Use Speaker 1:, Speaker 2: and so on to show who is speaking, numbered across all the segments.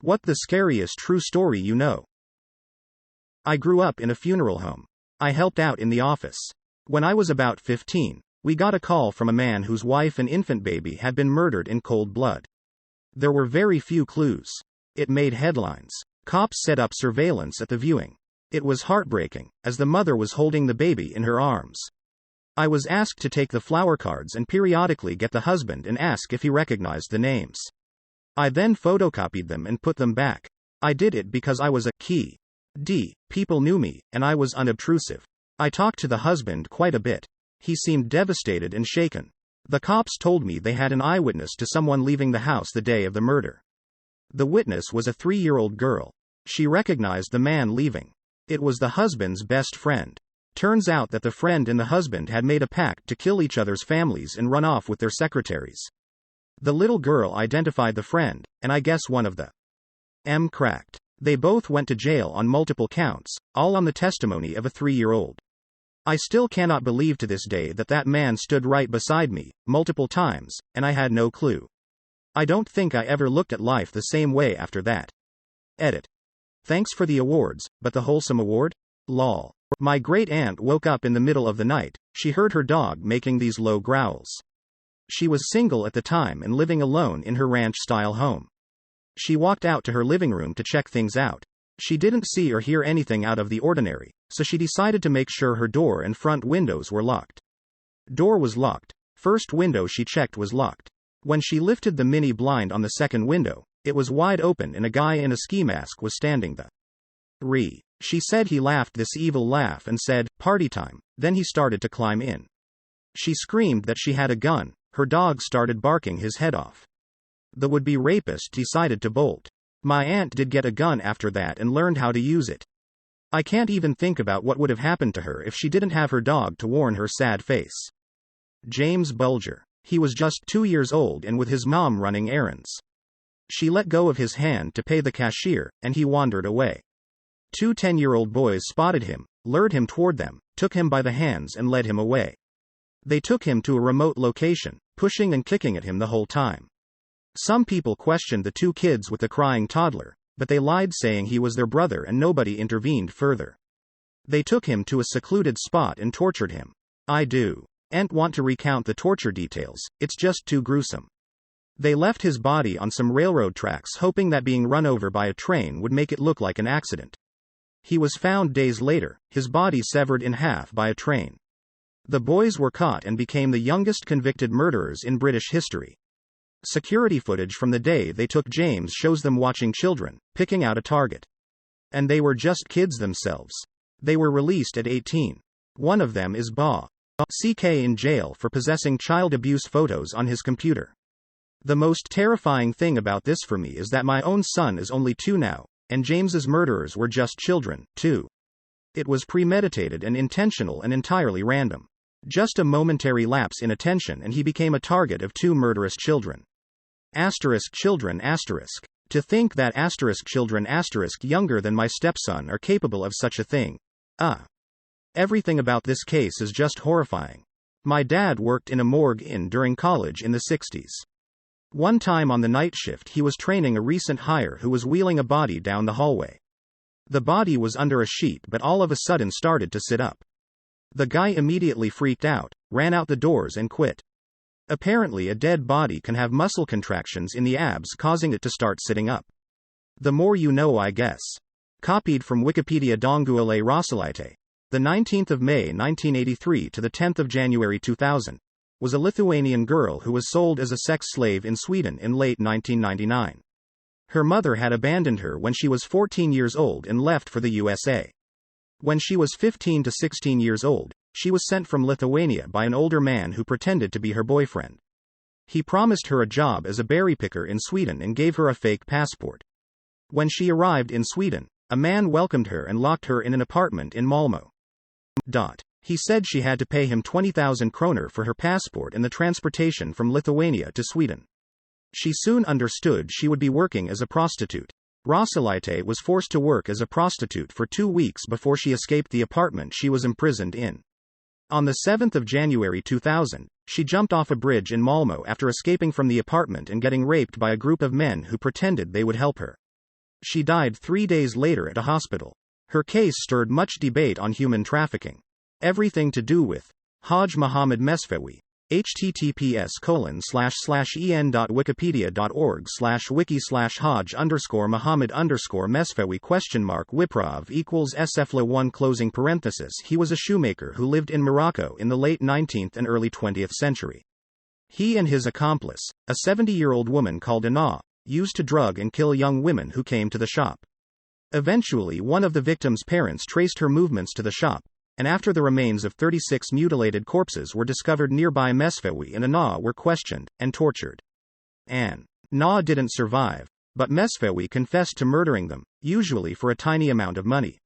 Speaker 1: What the scariest true story you know? I grew up in a funeral home. I helped out in the office. When I was about 15, we got a call from a man whose wife and infant baby had been murdered in cold blood. There were very few clues. It made headlines. Cops set up surveillance at the viewing. It was heartbreaking, as the mother was holding the baby in her arms. I was asked to take the flower cards and periodically get the husband and ask if he recognized the names. I then photocopied them and put them back. I did it because I was a key. People knew me, and I was unobtrusive. I talked to the husband quite a bit. He seemed devastated and shaken. The cops told me they had an eyewitness to someone leaving the house the day of the murder. The witness was a 3-year-old girl. She recognized the man leaving. It was the husband's best friend. Turns out that the friend and the husband had made a pact to kill each other's families and run off with their secretaries. The little girl identified the friend, and I guess one of the cracked. They both went to jail on multiple counts, all on the testimony of a 3-year-old. I still cannot believe to this day that that man stood right beside me, multiple times, and I had no clue. I don't think I ever looked at life the same way after that. Edit. Thanks for the awards, but the wholesome award? Lol. My great aunt woke up in the middle of the night. She heard her dog making these low growls. She was single at the time and living alone in her ranch-style home. She walked out to her living room to check things out. She didn't see or hear anything out of the ordinary, so she decided to make sure her door and front windows were locked. Door was locked. First window she checked was locked. When she lifted the mini blind on the second window, it was wide open and a guy in a ski mask was standing there. She said he laughed this evil laugh and said, "Party time," then he started to climb in. She screamed that she had a gun. Her dog started barking his head off. The would-be rapist decided to bolt. My aunt did get a gun after that and learned how to use it. I can't even think about what would have happened to her if she didn't have her dog to warn her sad face. James Bulger. He was just 2 years old and with his mom running errands. She let go of his hand to pay the cashier, and he wandered away. 2 10-year-old boys spotted him, lured him toward them, took him by the hands and led him away. They took him to a remote location, pushing and kicking at him the whole time. Some people questioned the 2 kids with the crying toddler, but they lied saying he was their brother and nobody intervened further. They took him to a secluded spot and tortured him. I don't want to recount the torture details, it's just too gruesome. They left his body on some railroad tracks hoping that being run over by a train would make it look like an accident. He was found days later, his body severed in half by a train. The boys were caught and became the youngest convicted murderers in British history. Security footage from the day they took James shows them watching children, picking out a target. And they were just kids themselves. They were released at 18. One of them is CK in jail for possessing child abuse photos on his computer. The most terrifying thing about this for me is that my own son is only 2 now, and James's murderers were just children, too. It was premeditated and intentional and entirely random. Just a momentary lapse in attention and he became a target of 2 murderous children. Children. To think that children younger than my stepson are capable of such a thing. Everything about this case is just horrifying. My dad worked in a morgue during college in the 60s. One time on the night shift he was training a recent hire who was wheeling a body down the hallway. The body was under a sheet but all of a sudden started to sit up. The guy immediately freaked out, ran out the doors and quit. Apparently a dead body can have muscle contractions in the abs causing it to start sitting up. The more you know, I guess. Copied from Wikipedia. Donguele Rosalite. The 19th of May 1983 to the 10th of January 2000. Was a Lithuanian girl who was sold as a sex slave in Sweden in late 1999. Her mother had abandoned her when she was 14 years old and left for the USA. When she was 15 to 16 years old, she was sent from Lithuania by an older man who pretended to be her boyfriend. He promised her a job as a berry picker in Sweden and gave her a fake passport. When she arrived in Sweden, a man welcomed her and locked her in an apartment in Malmö. He said she had to pay him 20,000 kroner for her passport and the transportation from Lithuania to Sweden. She soon understood she would be working as a prostitute. Rosalite was forced to work as a prostitute for 2 weeks before she escaped the apartment she was imprisoned in. On the 7th of January 2000, she jumped off a bridge in Malmö after escaping from the apartment and getting raped by a group of men who pretended they would help her. She died 3 days later at a hospital. Her case stirred much debate on human trafficking. Everything to do with Haj Mohammed Mesfewi. https://en.wikipedia.org/wiki/haj_Mohammed_Mesfewi Wiprov equals sfla1 . He was a shoemaker who lived in Morocco in the late 19th and early 20th century. He and his accomplice, a 70-year-old woman called Ana, used to drug and kill young women who came to the shop. Eventually, one of the victim's parents traced her movements to the shop, and after the remains of 36 mutilated corpses were discovered nearby, Mesfewi and Ana were questioned and tortured. Ana didn't survive, but Mesfewi confessed to murdering them, usually for a tiny amount of money.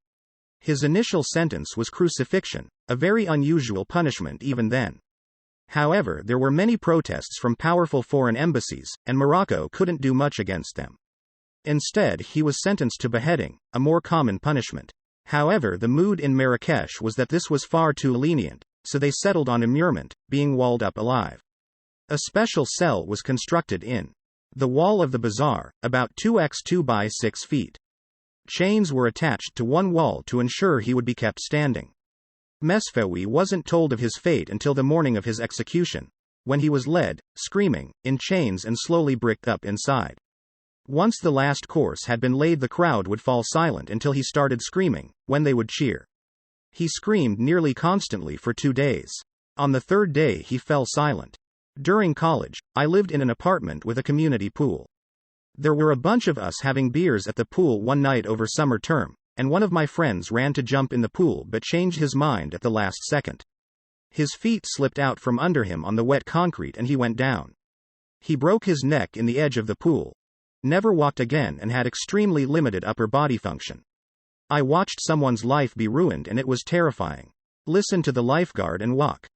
Speaker 1: His initial sentence was crucifixion, a very unusual punishment even then. However, there were many protests from powerful foreign embassies, and Morocco couldn't do much against them. Instead, he was sentenced to beheading, a more common punishment. However, the mood in Marrakesh was that this was far too lenient, so they settled on immurement, being walled up alive. A special cell was constructed in the wall of the bazaar, about 2x2 by 6 feet. Chains were attached to one wall to ensure he would be kept standing. Mesfewi wasn't told of his fate until the morning of his execution, when he was led, screaming, in chains and slowly bricked up inside. Once the last course had been laid, the crowd would fall silent until he started screaming, when they would cheer. He screamed nearly constantly for 2 days. On the 3rd day he fell silent. During college, I lived in an apartment with a community pool. There were a bunch of us having beers at the pool one night over summer term, and one of my friends ran to jump in the pool but changed his mind at the last second. His feet slipped out from under him on the wet concrete and he went down. He broke his neck in the edge of the pool, never walked again, and had extremely limited upper body function. I watched someone's life be ruined and it was terrifying. Listen to the lifeguard and walk.